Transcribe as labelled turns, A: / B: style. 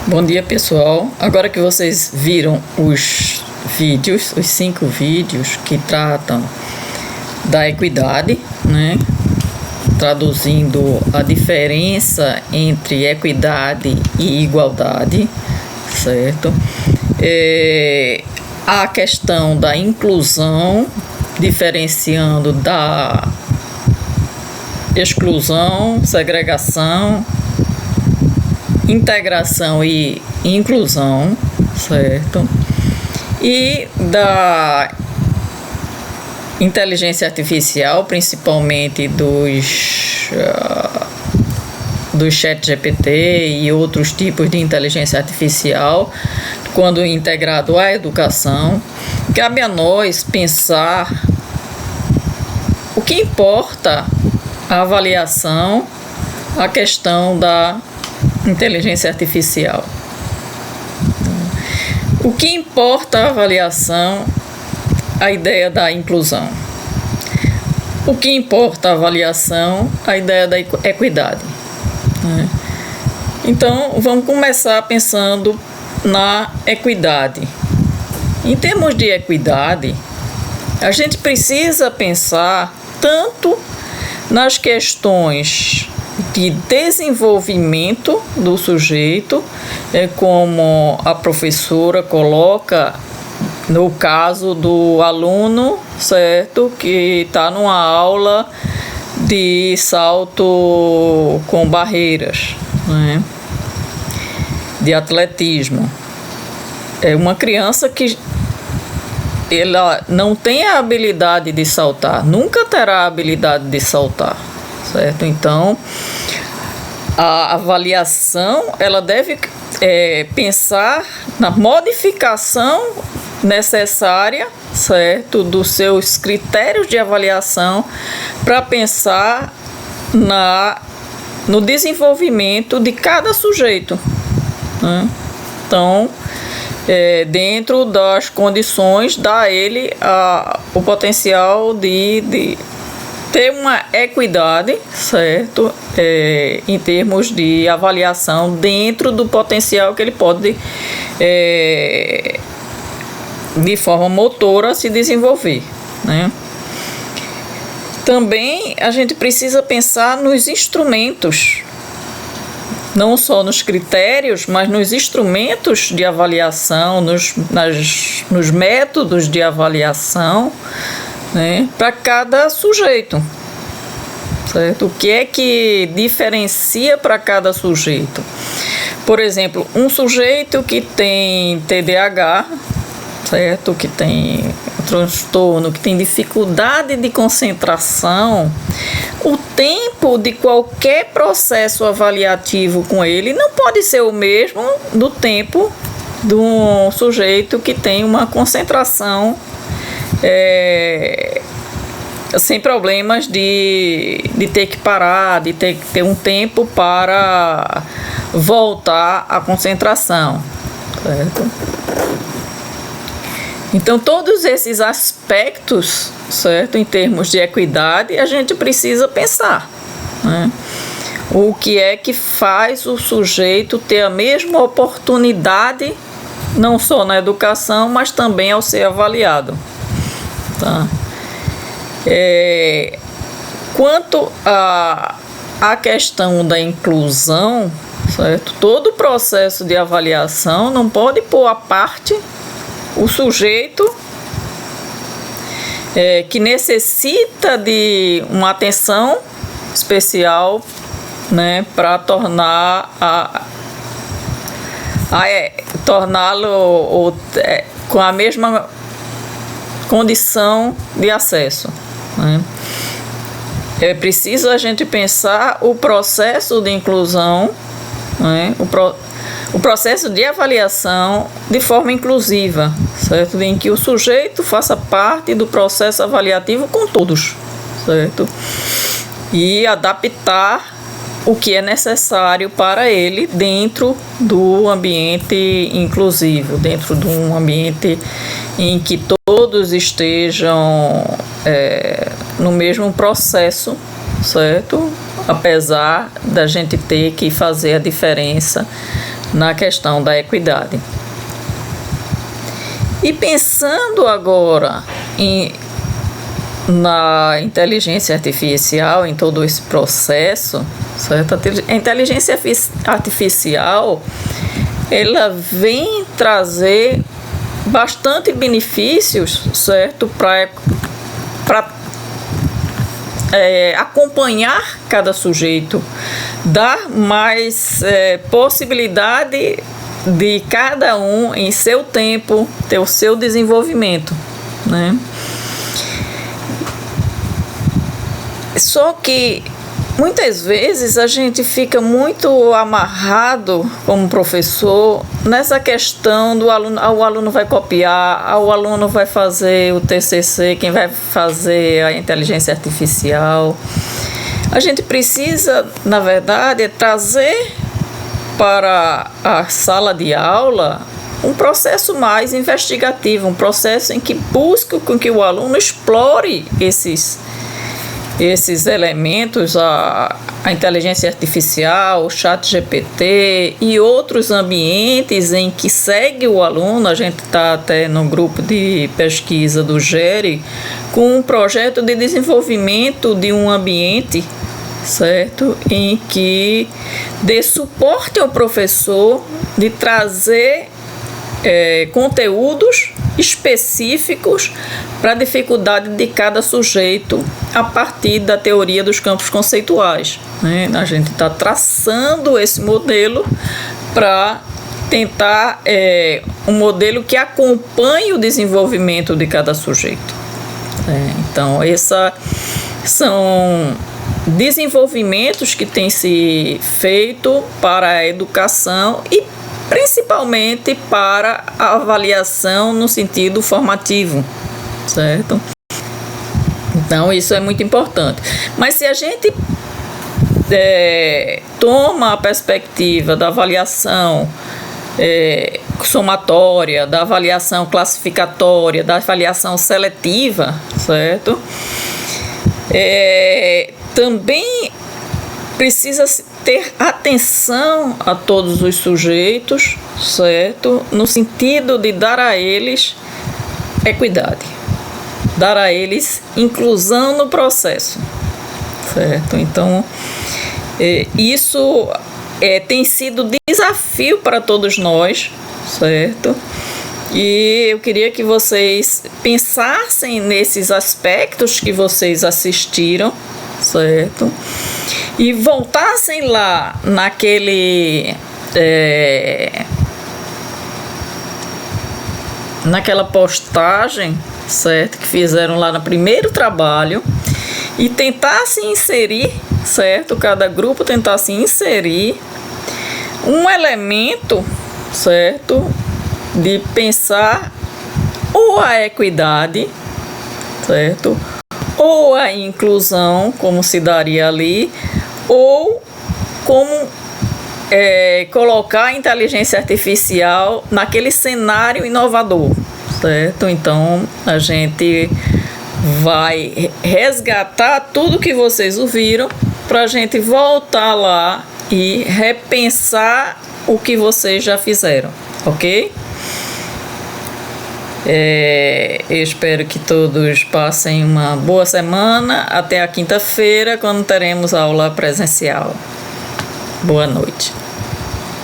A: Bom dia, pessoal. Agora que vocês viram os 5 vídeos que tratam da equidade, né? Traduzindo a diferença entre equidade e igualdade, certo? A questão da inclusão, diferenciando da exclusão, segregação, integração e inclusão, certo? E da inteligência artificial, principalmente do ChatGPT e outros tipos de inteligência artificial, quando integrado à educação. Cabe a nós pensar o que importa a avaliação, a questão da inteligência artificial. O que importa a avaliação, a ideia da inclusão. O que importa a avaliação, a ideia da equidade. Então, vamos começar pensando na equidade. Em termos de equidade, a gente precisa pensar tanto nas questões de desenvolvimento do sujeito, como a professora coloca no caso do aluno, certo, que está numa aula de salto com barreiras, né, de atletismo. É uma criança que ela não tem a habilidade de saltar, nunca terá a habilidade de saltar, certo? Então, a avaliação, ela deve pensar na modificação necessária, certo, dos seus critérios de avaliação para pensar no desenvolvimento de cada sujeito, né? Então, dentro das condições, dá a ele o potencial de ter uma equidade, certo, em termos de avaliação dentro do potencial que ele pode, de forma motora, se desenvolver, né? Também a gente precisa pensar nos instrumentos, não só nos critérios, mas nos instrumentos de avaliação, nos métodos de avaliação, né, para cada sujeito, certo? O que é que diferencia para cada sujeito? Por exemplo, um sujeito que tem TDAH, certo? Que tem transtorno, que tem dificuldade de concentração, o tempo de qualquer processo avaliativo com ele não pode ser o mesmo do tempo de um sujeito que tem uma concentração sem problemas de ter que parar, de ter que ter um tempo para voltar à concentração, certo? Então, todos esses aspectos, certo, em termos de equidade, a gente precisa pensar, né? O que é que faz o sujeito ter a mesma oportunidade, não só na educação, mas também ao ser avaliado, tá? Quanto à questão da inclusão, certo? Todo o processo de avaliação não pode pôr à parte o sujeito que necessita de uma atenção especial, né, para torná-lo com a mesma condição de acesso, né? É preciso a gente pensar o processo de inclusão, né, o processo de avaliação de forma inclusiva, certo? Em que o sujeito faça parte do processo avaliativo com todos, certo? E adaptar o que é necessário para ele dentro do ambiente inclusivo, dentro de um ambiente em que todos estejam no mesmo processo, certo? Apesar da gente ter que fazer a diferença na questão da equidade. E pensando agora na inteligência artificial, em todo esse processo, certo? A inteligência artificial, ela vem trazer bastante benefícios, certo? Para acompanhar cada sujeito, dar mais possibilidade de cada um, em seu tempo, ter o seu desenvolvimento, né? Só que muitas vezes a gente fica muito amarrado como professor nessa questão do aluno, o aluno vai copiar, o aluno vai fazer o TCC, quem vai fazer a inteligência artificial. A gente precisa, na verdade, trazer para a sala de aula um processo mais investigativo, um processo em que busque com que o aluno explore esses elementos, a inteligência artificial, o ChatGPT e outros ambientes em que segue o aluno. A gente está até no grupo de pesquisa do GERE com um projeto de desenvolvimento de um ambiente, certo? Em que dê suporte ao professor de trazer conteúdos específicos para a dificuldade de cada sujeito a partir da teoria dos campos conceituais, né? A gente está traçando esse modelo para tentar um modelo que acompanhe o desenvolvimento de cada sujeito. Então, esses são desenvolvimentos que têm se feito para a educação e principalmente para a avaliação no sentido formativo, certo? Então, isso é muito importante. Mas se a gente toma a perspectiva da avaliação somatória, da avaliação classificatória, da avaliação seletiva, certo? Também precisa ter atenção a todos os sujeitos, certo? No sentido de dar a eles equidade, dar a eles inclusão no processo, certo? Então, isso tem sido desafio para todos nós, certo? E eu queria que vocês pensassem nesses aspectos que vocês assistiram, certo? E voltassem lá naquela postagem, certo, que fizeram lá no primeiro trabalho e tentassem inserir, certo, cada grupo tentasse inserir um elemento, certo, de pensar ou a equidade, certo, ou a inclusão, como se daria ali, ou como colocar a inteligência artificial naquele cenário inovador, certo? Então, a gente vai resgatar tudo que vocês ouviram para a gente voltar lá e repensar o que vocês já fizeram, ok? Eu espero que todos passem uma boa semana. Até a quinta-feira, quando teremos aula presencial. Boa noite.